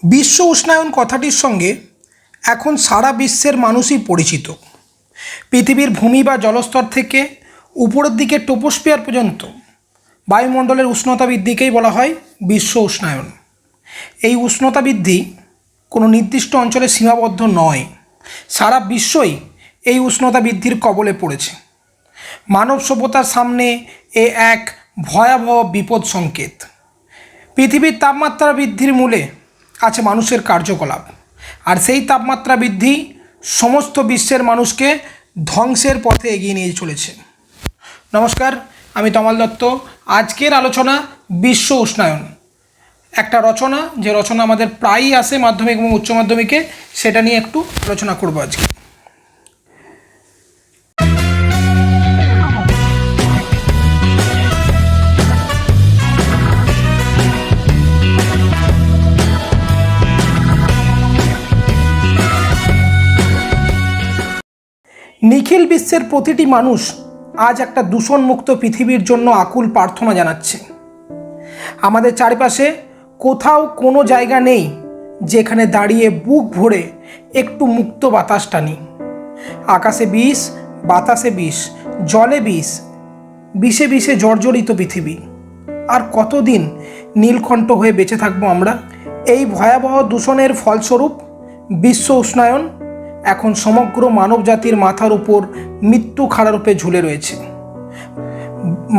বিশ্ব উষ্ণায়ন কথাটির সঙ্গে এখন সারা বিশ্বের মানুষই পরিচিত। পৃথিবীর ভূমি বা জলস্তর থেকে উপরের দিকে ট্রপোস্ফিয়ার পর্যন্ত বায়ুমণ্ডলের উষ্ণতা বৃদ্ধিকেই বলা হয় বিশ্ব উষ্ণায়ন। এই উষ্ণতা বৃদ্ধি কোনো নির্দিষ্ট অঞ্চলে সীমাবদ্ধ নয়, সারা বিশ্বই এই উষ্ণতা বৃদ্ধির কবলে পড়েছে। মানব সভ্যতার সামনে এ এক ভয়াবহ বিপদ সংকেত। পৃথিবীর তাপমাত্রা বৃদ্ধির মূলে আছে মানুষের কার্যকলাপ, আর সেই তাপমাত্রা বৃদ্ধি সমস্ত বিশ্বের মানুষকে ধ্বংসের পথে এগিয়ে নিয়ে চলেছে। নমস্কার, আমি তমাল দত্ত। আজকের আলোচনা বিশ্ব উষ্ণায়ন, একটা রচনা, যে রচনা আমাদের প্রায়ই আসে মাধ্যমিক এবং উচ্চ মাধ্যমিকে, সেটা নিয়ে একটু আলোচনা করব আজকে। নিখিল বিশ্বের প্রতিটি মানুষ আজ একটা দূষণমুক্ত পৃথিবীর জন্য আকুল প্রার্থনা জানাচ্ছে। আমাদের চারপাশে কোথাও কোনো জায়গা নেই যেখানে দাঁড়িয়ে বুক ভরে একটু মুক্ত বাতাস টানি। আকাশে বিষ, বাতাসে বিষ, জলে বিষ, বিষে বিষে জর্জরিত পৃথিবী। আর কতদিন নীলকণ্ঠ হয়ে বেঁচে থাকবো আমরা? এই ভয়াবহ দূষণের ফলস্বরূপ বিশ্ব উষ্ণায়ন এখন সমগ্র মানব জাতির মাথার উপর মৃত্যু খাড়ারূপে ঝুলে রয়েছে।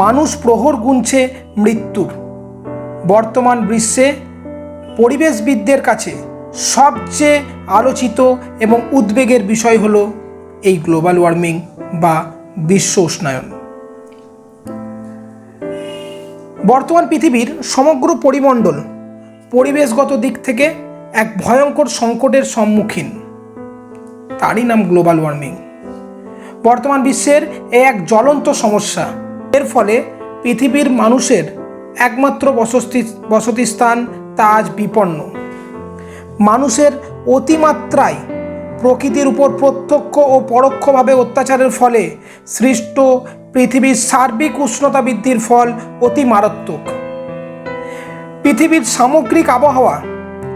মানুষ প্রহর গুনছে মৃত্যুর। বর্তমান বিশ্বে পরিবেশবিদদের কাছে সবচেয়ে আলোচিত এবং উদ্বেগের বিষয় হলো এই গ্লোবাল ওয়ার্মিং বা বিশ্ব উষ্ণায়ন। বর্তমান পৃথিবীর সমগ্র পরিমণ্ডল পরিবেশগত দিক থেকে এক ভয়ঙ্কর সংকটের সম্মুখীন, তারই নাম গ্লোবাল ওয়ার্মিং। বর্তমান বিশ্বের এক জ্বলন্ত সমস্যা। এর ফলে পৃথিবীর মানুষের একমাত্র বসতি স্থান তা আজ বিপন্ন। মানুষের অতিমাত্রায় প্রকৃতির উপর প্রত্যক্ষ ও পরোক্ষভাবে অত্যাচারের ফলে সৃষ্ট পৃথিবীর সার্বিক উষ্ণতা বৃদ্ধির ফল অতি মারাত্মক। পৃথিবীর সামগ্রিক আবহাওয়া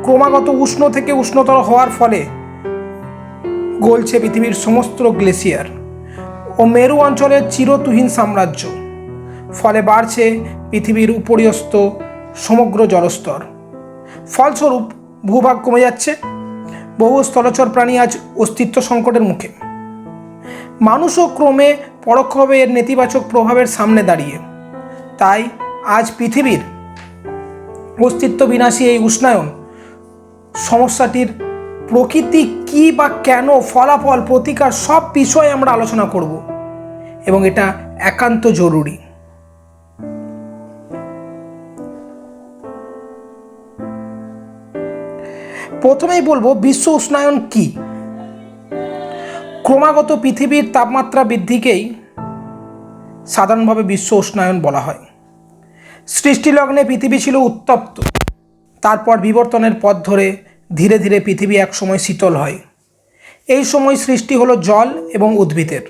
ক্রমাগত উষ্ণ থেকে উষ্ণতর হওয়ার ফলে গলছে পৃথিবীর সমস্ত গ্লেসিয়ার ও মেরু অঞ্চলের চিরতুহীন সাম্রাজ্য। ফলে বাড়ছে পৃথিবীর উপরিস্থ সমগ্র জলস্তর। ফলস্বরূপ ভূভাগ কমে যাচ্ছে। বহু স্থলচর প্রাণী আজ অস্তিত্ব সংকটের মুখে। মানুষও ক্রমে পরোক্ষভাবে এর নেতিবাচক প্রভাবের সামনে দাঁড়িয়ে। তাই আজ পৃথিবীর অস্তিত্ব বিনাশী এই উষ্ণায়ন সমস্যাটির প্রকৃতি কী বা কেন, ফলাফল, প্রতিকার সব বিষয়ে আমরা আলোচনা করব, এবং এটা একান্ত জরুরি। প্রথমেই বলবো বিশ্ব উষ্ণায়ন কি। ক্রমাগত পৃথিবীর তাপমাত্রা বৃদ্ধিকেই সাধারণভাবে বিশ্ব উষ্ণায়ন বলা হয়। সৃষ্টিলগ্নে পৃথিবী ছিল উত্তপ্ত, তারপর বিবর্তনের পথ ধরে ধীরে ধীরে পৃথিবী এক সময় শীতল হয়। এই সময় সৃষ্টি হলো জল এবং উদ্ভিদের।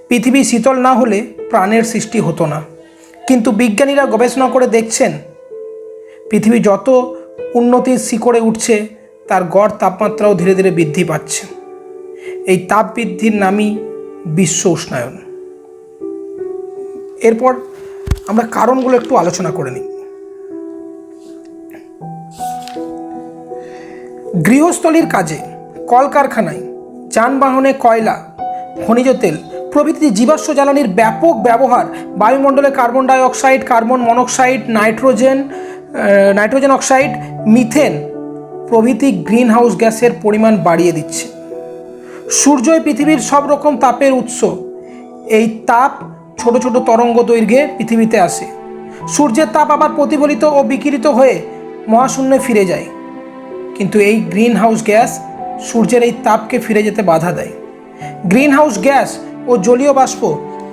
পৃথিবী শীতল না হলে প্রাণের সৃষ্টি হতো না। কিন্তু বিজ্ঞানীরা গবেষণা করে দেখছেন, পৃথিবী যত উন্নতির শিখরে উঠছে তার গড় তাপমাত্রাও ধীরে ধীরে বৃদ্ধি পাচ্ছে। এই তাপ বৃদ্ধির নামই বিশ্ব উষ্ণায়ন। এরপর আমরা কারণগুলো একটু আলোচনা করে নিই। গৃহস্থলীর কাজে, কলকারখানায়, যানবাহনে কয়লা, খনিজ তেল প্রভৃতি জীবাশ্ম জ্বালানির ব্যাপক ব্যবহার বায়ুমণ্ডলে carbon dioxide, carbon monoxide, nitrogen oxide, methane প্রভৃতি গ্রিন হাউস গ্যাসের পরিমাণ বাড়িয়ে দিচ্ছে। সূর্যই পৃথিবীর সব রকম তাপের উৎস। এই তাপ ছোট ছোট তরঙ্গ দৈর্ঘ্যে পৃথিবীতে আসে। সূর্যের তাপ আবার প্রতিফলিত ও বিকিরিত হয়ে মহাশূন্যে ফিরে যায়। কিন্তু এই গ্রিন হাউস গ্যাস সূর্যের এই তাপকে ফিরে যেতে বাধা দেয়। গ্রিন হাউস গ্যাস ও জলীয় বাষ্প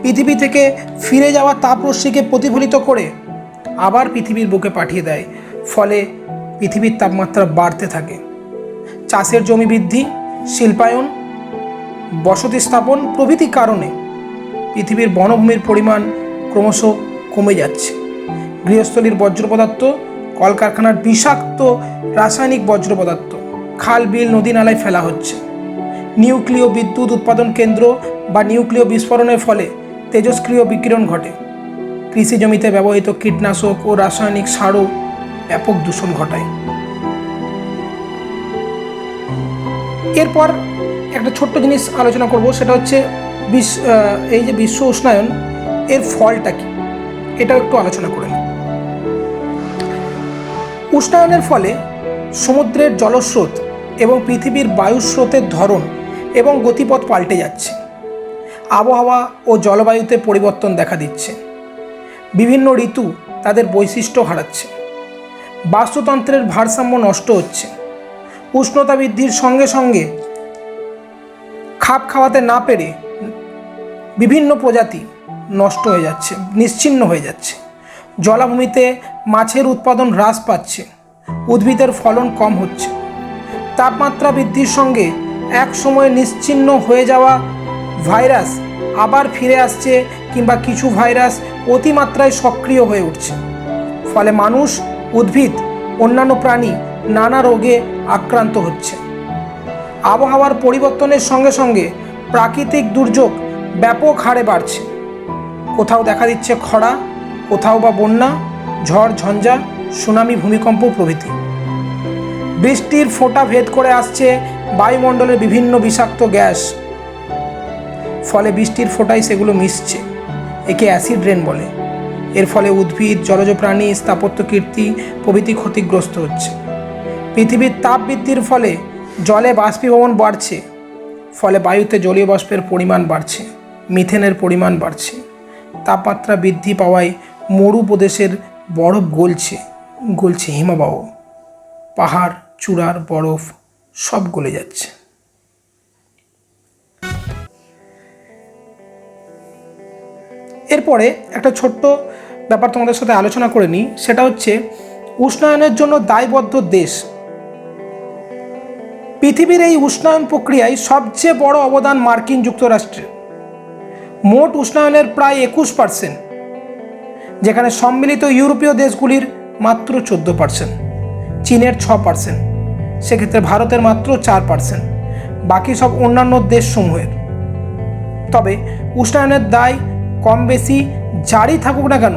পৃথিবী থেকে ফিরে যাওয়া তাপরশ্মিকে প্রতিফলিত করে আবার পৃথিবীর বুকে পাঠিয়ে দেয়। ফলে পৃথিবীর তাপমাত্রা বাড়তে থাকে। চাষের জমি বৃদ্ধি, শিল্পায়ন, বসতি স্থাপন প্রভৃতি কারণে পৃথিবীর বনভূমির পরিমাণ ক্রমশ কমে যাচ্ছে। গৃহস্থলীর বর্জ্য পদার্থ কলকারখানার বিষাক্ত রাসায়নিক বর্জ্য পদার্থ খাল বিল নদী নালায় ফেলা হচ্ছে। নিউক্লিয় বিদ্যুৎ উৎপাদন কেন্দ্র বা নিউক্লিয় বিস্ফোরণের ফলে তেজস্ক্রিয় বিকিরণ ঘটে। কৃষি জমিতে ব্যবহৃত কীটনাশক ও রাসায়নিক সারও ব্যাপক দূষণ ঘটায়। এরপর একটা ছোট্ট জিনিস আলোচনা করব, সেটা হচ্ছে এই যে বিশ্ব উষ্ণায়ন, এর ফলটা কি, এটাও একটু আলোচনা করে নিই। উষ্ণায়নের ফলে সমুদ্রের জলস্রোত এবং পৃথিবীর বায়ুস্রোতের ধরন এবং গতিপথ পাল্টে যাচ্ছে। আবহাওয়া ও জলবায়ুতে পরিবর্তন দেখা দিচ্ছে। বিভিন্ন ঋতু তাদের বৈশিষ্ট্য হারাচ্ছে। বাস্তুতন্ত্রের ভারসাম্য নষ্ট হচ্ছে। উষ্ণতা বৃদ্ধির সঙ্গে সঙ্গে খাপ খাওয়াতে না পেরে বিভিন্ন প্রজাতি নষ্ট হয়ে যাচ্ছে, নিশ্চিহ্ন হয়ে যাচ্ছে। জলাভূমিতে মাছের উৎপাদন হ্রাস পাচ্ছে। উদ্ভিদের ফলন কম হচ্ছে। তাপমাত্রা বৃদ্ধির সঙ্গে এক সময় নিশ্চিহ্ন হয়ে যাওয়া ভাইরাস আবার ফিরে আসছে, কিংবা কিছু ভাইরাস অতিমাত্রায় সক্রিয় হয়ে উঠছে। ফলে মানুষ, উদ্ভিদ, অন্যান্য প্রাণী নানা রোগে আক্রান্ত হচ্ছে। আবহাওয়ার পরিবর্তনের সঙ্গে সঙ্গে প্রাকৃতিক দুর্যোগ ব্যাপক হারে বাড়ছে। কোথাও দেখা দিচ্ছে খরা, কোথাও বা বন্যা, ঝড় ঝঞ্ঝা, সুনামি, ভূমিকম্প প্রভৃতি। বৃষ্টির ফোঁটা ভেদ করে আসছে বায়ুমণ্ডলের বিভিন্ন বিষাক্ত গ্যাস, ফলে বৃষ্টির ফোঁটায় সেগুলো মিশছে। একে অ্যাসিড রেন বলে। এর ফলে উদ্ভিদ, জলজ প্রাণী, স্থাপত্য কীর্তি প্রভৃতি ক্ষতিগ্রস্ত হচ্ছে। পৃথিবীর তাপ বৃদ্ধির ফলে জলে বাষ্পীভবন বাড়ছে, ফলে বায়ুতে জলীয় বাষ্পের পরিমাণ বাড়ছে, মিথেনের পরিমাণ বাড়ছে। তাপমাত্রা বৃদ্ধি পাওয়ায় মরু প্রদেশের বরফ গলছে, হিমবাহ, পাহাড় চূড়ার বরফ সব গলে যাচ্ছে। এরপরে একটা ছোট্ট ব্যাপার তোমাদের সাথে আলোচনা করে নিই, সেটা হচ্ছে উষ্ণায়নের জন্য দায়বদ্ধ দেশ। পৃথিবীর এই উষ্ণায়ন প্রক্রিয়ায় সবচেয়ে বড় অবদান মার্কিন যুক্তরাষ্ট্রের। মোট উষ্ণায়নের প্রায় 21%, যেখানে সম্মিলিত ইউরোপীয় দেশগুলির মাত্র 14%, চীনের 6%, সেক্ষেত্রে ভারতের মাত্র 4%, বাকি সব অন্যান্য দেশসমূহের। তবে উষ্ণায়নের দায় কম বেশি যারই থাকুক না কেন,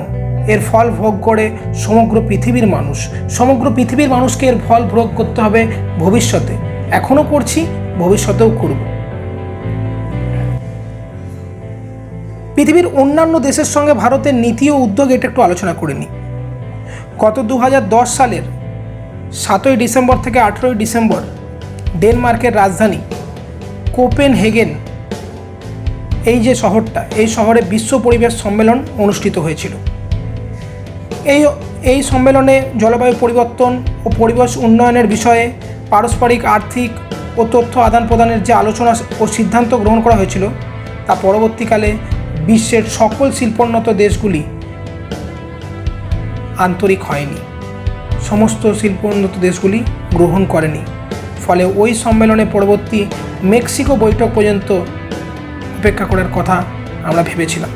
এর ফল ভোগ করে সমগ্র পৃথিবীর মানুষ। সমগ্র পৃথিবীর মানুষকে এর ফল ভোগ করতে হবে ভবিষ্যতে। এখনও করছি, ভবিষ্যতেও করব। পৃথিবীর অন্যান্য দেশের সঙ্গে ভারতের নীতি ও উদ্যোগ, এটা একটু আলোচনা করে নিই। গত 2010 সালের 7ই ডিসেম্বর থেকে 18ই ডিসেম্বর ডেনমার্কের রাজধানী কোপেনহেগেন, এই যে শহরটা, এই শহরে বিশ্ব পরিবেশ সম্মেলন অনুষ্ঠিত হয়েছিল। এই সম্মেলনে জলবায়ু পরিবর্তন ও পরিবেশ উন্নয়নের বিষয়ে পারস্পরিক আর্থিক ও তথ্য আদান প্রদানের যে আলোচনা ও সিদ্ধান্ত গ্রহণ করা হয়েছিল, তা পরবর্তীকালে বিশ্বের সকল শিল্পোন্নত দেশগুলি আন্তরিক হয়নি। সমস্ত শিল্পোন্নত দেশগুলি গ্রহণ করেনি। ফলে ওই সম্মেলনে পরবর্তী মেক্সিকো বৈঠক পর্যন্ত অপেক্ষা করার কথা আমরা ভেবেছিলাম।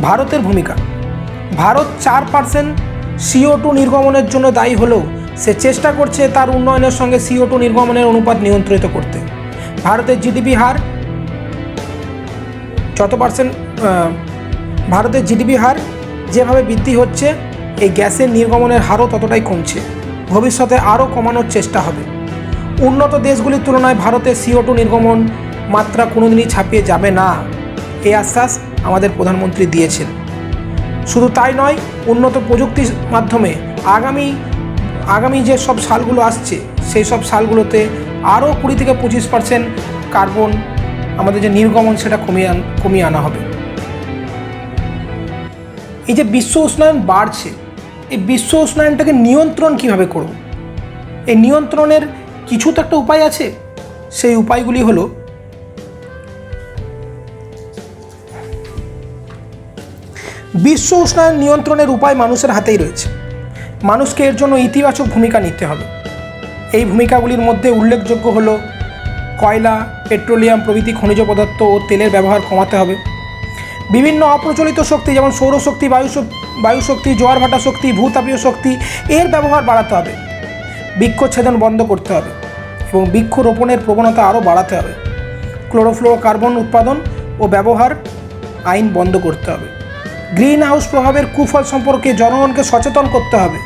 ভারতের ভূমিকা। ভারত 4% CO2 নির্গমনের জন্য দায়ী হলেও সে চেষ্টা করছে তার উন্নয়নের সঙ্গে CO2 নির্গমনের অনুপাত নিয়ন্ত্রিত করতে। ভারতের জিডিপি হার ভারতের জিডিপি হার যেভাবে বৃদ্ধি হচ্ছে, এই গ্যাসের নির্গমনের হারও ততটাই কমছে। ভবিষ্যতে আরও কমানোর চেষ্টা হবে। উন্নত দেশগুলির তুলনায় ভারতের CO2 নির্গমন মাত্রা কোনোদিনই ছাপিয়ে যাবে না, এই আশ্বাস আমাদের প্রধানমন্ত্রী দিয়েছেন। শুধু তাই নয়, উন্নত প্রযুক্তির মাধ্যমে আগামী যে সব সালগুলো আসছে, সেই সব সালগুলোতে আরও 20 থেকে 25% কার্বন আমাদের যে নির্গমন, সেটা কমিয়ে আনা হবে। এই যে বিশ্ব উষ্ণায়ন বাড়ছে, এই বিশ্ব উষ্ণায়নটাকে নিয়ন্ত্রণ কিভাবে করব? এই নিয়ন্ত্রণের কিছু তো একটা উপায় আছে। সেই উপায়গুলি হলো, বিশ্ব উষ্ণায়ন নিয়ন্ত্রণের উপায় মানুষের হাতেই রয়েছে। মানুষকে এর জন্য ইতিবাচক ভূমিকা নিতে হবে। এই ভূমিকাগুলির মধ্যে উল্লেখযোগ্য হলো কয়লা, পেট্রোলিয়াম প্রভৃতি খনিজ পদার্থ ও তেলের ব্যবহার কমাতে হবে। বিভিন্ন অপ্রচলিত শক্তি যেমন সৌরশক্তি, বায়ুশক্তি, জোয়ার ভাটা শক্তি, ভূতাপীয় শক্তি এর ব্যবহার বাড়াতে হবে। বৃক্ষচ্ছেদন বন্ধ করতে হবে এবং বৃক্ষরোপণের প্রবণতা আরও বাড়াতে হবে। ক্লোরোফ্লোরোকার্বন উৎপাদন ও ব্যবহার আইন বন্ধ করতে হবে। গ্রিন হাউস প্রভাবের কুফল সম্পর্কে জনগণকে সচেতন করতে হবে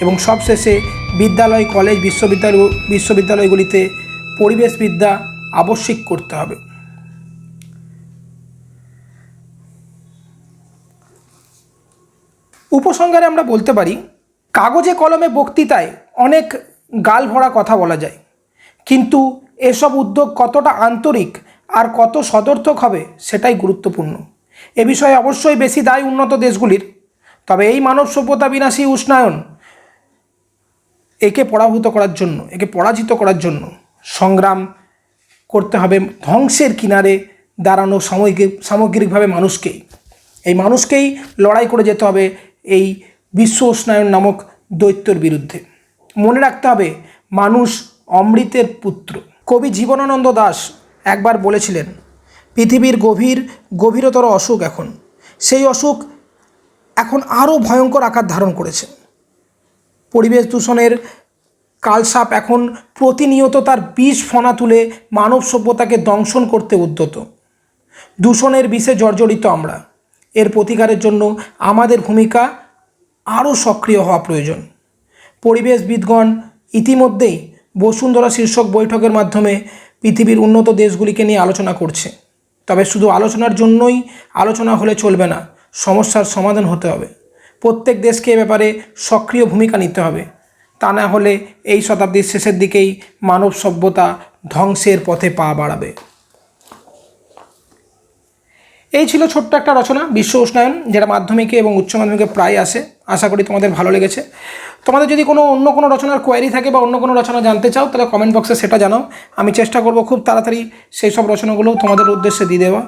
এবং সবশেষে বিদ্যালয়, কলেজ, বিশ্ববিদ্যালয়গুলিতে পরিবেশবিদ্যা আবশ্যিক করতে হবে। উপসংহারে আমরা বলতে পারি, কাগজে কলমে বক্তৃতায় অনেক গাল ভরা কথা বলা যায়, কিন্তু এসব উদ্যোগ কতটা আন্তরিক আর কত সদর্থক হবে সেটাই গুরুত্বপূর্ণ। এ বিষয়ে অবশ্যই বেশি দায় উন্নত দেশগুলির। তবে এই মানব সভ্যতা বিনাশী উষ্ণায়ন একে পরাজিত করার জন্য সংগ্রাম করতে হবে। ধ্বংসের কিনারে দাঁড়ানো সামগ্রিকভাবে মানুষকেই লড়াই করে যেতে হবে এই বিশ্ব উষ্ণায়ন নামক দৈত্যের বিরুদ্ধে। মনে রাখতে হবে, মানুষ অমৃতের পুত্র। কবি জীবনানন্দ দাশ একবার বলেছিলেন, পৃথিবীর গভীরতর অসুখ সেই অসুখ এখন আরও ভয়ঙ্কর আকার ধারণ করেছে। পরিবেশ দূষণের কালসাপ এখন প্রতিনিয়ত তার বিষ ফণা তুলে মানব সভ্যতাকে দংশন করতে উদ্যত। দূষণের বিষে জর্জরিত আমরা। এর প্রতিকারের জন্য আমাদের ভূমিকা আরও সক্রিয় হওয়া প্রয়োজন। পরিবেশবিদগণ ইতিমধ্যেই বসুন্ধরা শীর্ষক বৈঠকের মাধ্যমে পৃথিবীর উন্নত দেশগুলিকে নিয়ে আলোচনা করছে। তবে শুধু আলোচনার জন্যই আলোচনা হলে চলবে না, সমস্যার সমাধান হতে হবে। প্রত্যেক দেশকে এ ব্যাপারে সক্রিয় ভূমিকা নিতে হবে। তা না হলে এই শতাব্দীর শেষের দিকেই মানব সভ্যতা ধ্বংসের পথে পা বাড়াবে। এই ছিল ছোট্ট একটা রচনা, বিশ্ব উষ্ণায়ন, যেটা মাধ্যমিকে এবং উচ্চ মাধ্যমিকে প্রায় আসে। আশা করি তোমাদের ভালো লেগেছে। তোমাদের যদি অন্য কোনো রচনার কোয়ারি থাকে বা অন্য কোনো রচনা জানতে চাও, তাহলে কমেন্ট বক্সে সেটা জানাও। আমি চেষ্টা করব খুব তাড়াতাড়ি সেই সব রচনাগুলো তোমাদের উদ্দেশ্যে দিয়ে দেওয়া।